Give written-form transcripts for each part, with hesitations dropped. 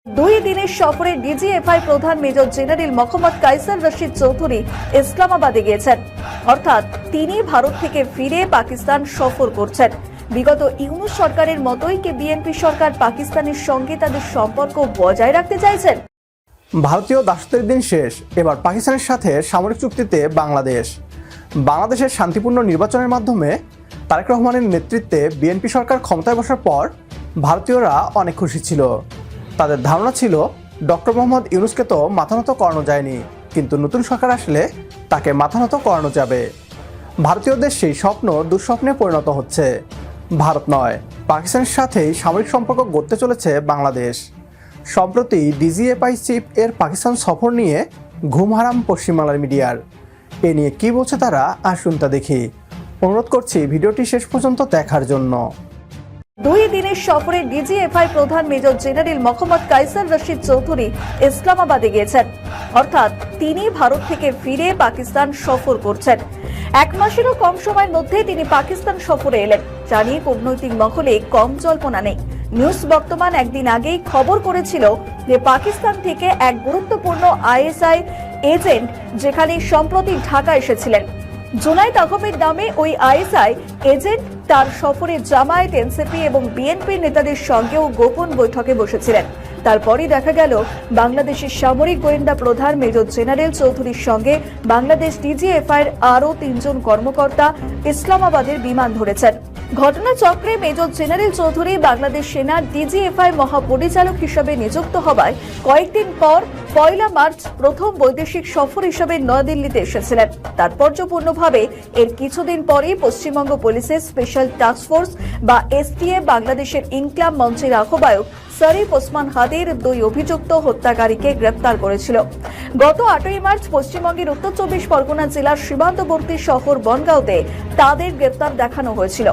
দুই দিনের সফরে ডিজিএফআই প্রধান মেজর জেনারেল মোহাম্মদ কায়সার রশিদ চৌধুরী ইসলামাবাদে গিয়েছেন। অর্থাৎ তিনি ভারত থেকে ফিরে পাকিস্তান সফর করছেন। বিগত ইউনূস সরকারের মতোই কি বিএনপি সরকার পাকিস্তানের সঙ্গে তাদের সম্পর্ক বজায় রাখতে চাইছেন? ভারতীয় দাসত্বের দিন শেষ, এবার পাকিস্তানের সাথে সামরিক চুক্তিতে বাংলাদেশের শান্তিপূর্ণ নির্বাচনের মাধ্যমে তারেক রহমানের নেতৃত্বে বিএনপি সরকার ক্ষমতায় বসার পর ভারতীয়রা অনেক খুশি ছিল। তাদের ধারণা ছিল ডক্টর মোহাম্মদ ইউনূসকে তো মাথানত করানো যায়নি, কিন্তু নতুন সরকার আসলে তাকে মাথানত করানো যাবে। ভারতীয়দের সেই স্বপ্ন দুঃস্বপ্নে পরিণত হচ্ছে। ভারত নয়, পাকিস্তানের সাথেই সামরিক সম্পর্ক গড়তে চলেছে বাংলাদেশ। সম্প্রতি ডিজিএফআই চিফ এর পাকিস্তান সফর নিয়ে ঘুম হারাম পশ্চিমবাংলার মিডিয়ার। এ নিয়ে কী বলছে তারা, আসুন তা দেখি। অনুরোধ করছি ভিডিওটি শেষ পর্যন্ত দেখার জন্য। দুই দিনের সফরে ডিজিএফআই প্রধান মেজর জেনারেল মোহাম্মদ কায়সার রশিদ চৌধুরী ইসলামাবাদে গিয়েছেন। অর্থাৎ তিনি ভারত থেকে ফিরে পাকিস্তান সফর করছেন। এক মাসেরও কম সময়ের মধ্যে তিনি পাকিস্তান সফরে এলেন, যা নিয়ে কূটনৈতিক মহলে কম জল্পনা নেই। নিউজ বর্তমান একদিন আগেই খবর করেছিল যে পাকিস্তান থেকে এক গুরুত্বপূর্ণ আইএসআই এজেন্ট যেখানে সম্প্রতি ঢাকা এসেছিলেন। জুনায়েদ আহমেদ নামে ওই আইএসআই এজেন্ট তার সফরে জামায়াত, এনসিপি এবং বিএনপির নেতাদের সঙ্গেও গোপন বৈঠকে বসেছিলেন। তারপরই দেখা গেল বাংলাদেশের সামরিক গোয়েন্দা প্রধান মেজর জেনারেল চৌধুরীর সঙ্গে বাংলাদেশ ডিজিএফআইয়ের আরও 3 জন কর্মকর্তা ইসলামাবাদের বিমান ধরেছেন। ঘটনাচক্রে মেজর জেনারেল চৌধুরী বাংলাদেশ সেনার ডিজিএফআই মহাপরিচালক হিসেবে নিযুক্ত হওয়ায় কয়েকদিন পর 1 মার্চ প্রথম বৈদেশিক সফর হিসেবে নয়াদিল্লিতে এসেছিলেন। তাৎপর্যপূর্ণভাবে এর কিছুদিন পরেই পশ্চিমবঙ্গ পুলিশের স্পেশাল টাস্কফোর্স বা এসটিএফ বাংলাদেশের ইনকলাব মঞ্চের আহ্বায়ক শরীফ ওসমান হাদির 2 অভিযুক্ত হত্যাকারীকে গ্রেপ্তার করেছিল। গত 8 মার্চ পশ্চিমবঙ্গের উত্তর 24 পরগনা জেলার সীমান্তবর্তী শহর বনগাঁওতে তাদের গ্রেপ্তার দেখানো হয়েছিল।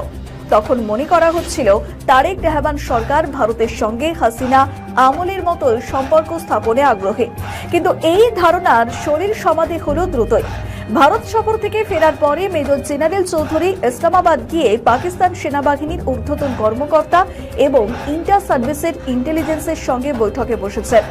তখন মনে করা হচ্ছিল তারেক রহমান সরকার ভারতের সঙ্গে হাসিনা আমলের মতো সম্পর্ক স্থাপনে আগ্রহী, কিন্তু এই ধারণার শরীর সমাধি হলো দ্রুতই। ভারত সফর থেকে ফেরার পরে মেজর জেনারেল চৌধুরী ইসলামাবাদ গিয়ে পাকিস্তান সেনাবাহিনীর ঊর্ধ্বতন কর্মকর্তা এবং ইন্টার সার্ভিসের ইন্টেলিজেন্সের সঙ্গে বৈঠকে বসেছেন,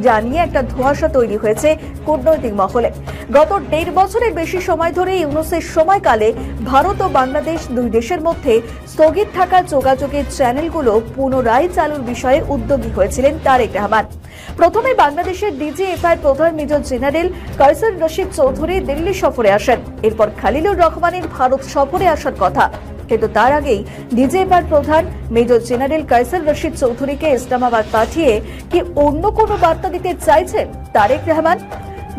যা নিয়ে একটা ধোঁয়াশা তৈরি হয়েছে কূটনৈতিক মহলে। গত 1.5 বছরের বেশি সময় ধরে ইউনূসের সময়কালে ভারত ও বাংলাদেশ দুই দেশের মধ্যে স্থগিত থাকা যোগাযোগের চ্যানেলগুলো পুনরায় চালুর বিষয়ে উদ্যোগী হয়েছিলেন তারেক রহমান। প্রথমে বাংলাদেশের ডিজিএফআই প্রধান মেজর জেনারেল কায়সার রশিদ চৌধুরী দিল্লি সফরে আসেন। এরপর খালিলুর রহমানের ভারত সফরে আসার কথা, কিন্তু তার আগেই ডিজিএফআই প্রধান মেজর জেনারেল কায়সার রশিদ চৌধুরীকে ইসলামাবাদ পাঠিয়ে কি অন্য কোনো বার্তা দিতে চাইছেন তারেক রহমান?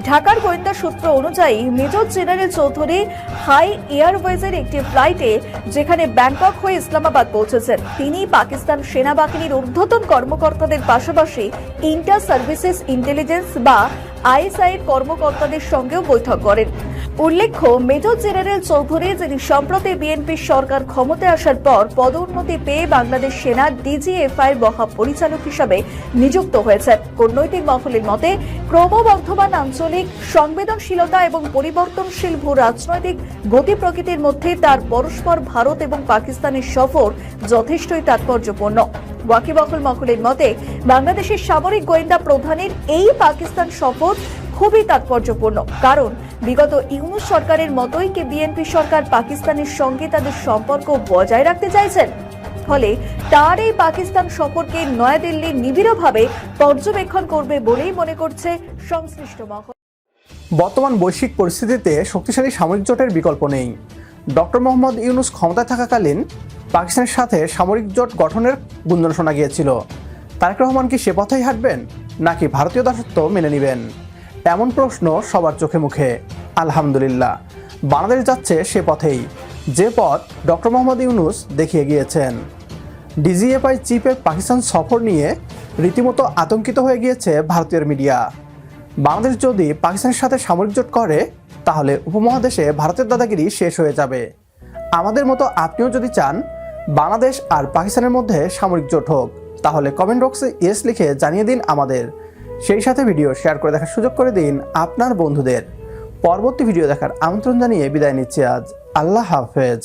ঢাকার গোয়েন্দা সূত্র অনুযায়ী মেজর জেনারেল চৌধুরী হাই এয়ারওয়েজের একটি ফ্লাইটে যেখানে ব্যাংকক হয়ে ইসলামাবাদ পৌঁছেছেন, তিনি পাকিস্তান সেনাবাহিনীর ঊর্ধ্বতন কর্মকর্তাদের পাশাপাশি ইন্টার সার্ভিসেস ইন্টেলিজেন্স বা আইএসআই এর কর্মকর্তাদের সঙ্গেও বৈঠক করেন। উল্লেখ্য, মেজর জেনারেল চৌধুরী, যিনি সম্প্রতি বিএনপির সরকার ক্ষমতায় আসার পর পদোন্নতি পেয়ে বাংলাদেশ সেনার ডিজিএফআই এর মহাপরিচালক হিসাবে নিযুক্ত হয়েছেন। কূটনৈতিক মহলের মতে ক্রমবর্ধমান আঞ্চলিক সংবেদনশীলতা এবং পরিবর্তনশীল ভূ রাজনৈতিক গতি প্রকৃতির মধ্যে তার পরস্পর ভারত এবং পাকিস্তানের সফর যথেষ্টই তাৎপর্যপূর্ণ। ওয়াকিবহাল মহলের মতে বাংলাদেশের সামরিক গোয়েন্দা প্রধানের এই পাকিস্তান সফর খুবই তাৎপর্যপূর্ণ, কারণ বিগত ইউনূস সরকারের মতোই কি বিএনপি সরকার পাকিস্তানের সঙ্গে তাদের সম্পর্ক বজায় রাখতে চাইছেন। ফলে তার এই পাকিস্তান সফরকে নয়াদিল্লি নিবিড়ভাবে পর্যবেক্ষণ করবে বলেই মনে করছে সংশ্লিষ্ট মহল। বর্তমান বৈশ্বিক পরিস্থিতিতে শক্তিশালী সামরিক জোটের বিকল্প নেই। ডক্টর মোহাম্মদ ইউনূস ক্ষমতায় থাকাকালীন পাকিস্তানের সাথে সামরিক জোট গঠনের গুঞ্জন শোনা গিয়েছিল। তারেক রহমান কি সে পথেই হাঁটবেন, নাকি ভারতীয় দাসত্ব মেনে নেবেন? এমন প্রশ্ন সবার চোখে মুখে। আলহামদুলিল্লাহ, বাংলাদেশ যাচ্ছে সে পথেই, যে পথ ডক্টর মোহাম্মদ ইউনূস দেখিয়ে গিয়েছেন। ডিজিএফআই চিফের পাকিস্তান সফর নিয়ে রীতিমতো আতঙ্কিত হয়ে গিয়েছে ভারতীয় মিডিয়া। বাংলাদেশ যদি পাকিস্তানের সাথে সামরিক জোট করে, তাহলে উপমহাদেশে ভারতের দাদাগিরি শেষ হয়ে যাবে। আমাদের মতো আপনিও যদি চান বাংলাদেশ আর পাকিস্তানের মধ্যে সামরিক জোট হোক, তাহলে কমেন্ট বক্সে ইয়েস লিখে জানিয়ে দিন আমাদের। সেই সাথে ভিডিও শেয়ার করে দেখার সুযোগ করে দিন আপনার বন্ধুদের। পরবর্তী ভিডিও দেখার আমন্ত্রণ জানিয়ে বিদায় নিচ্ছি আজ। আল্লাহ হাফেজ।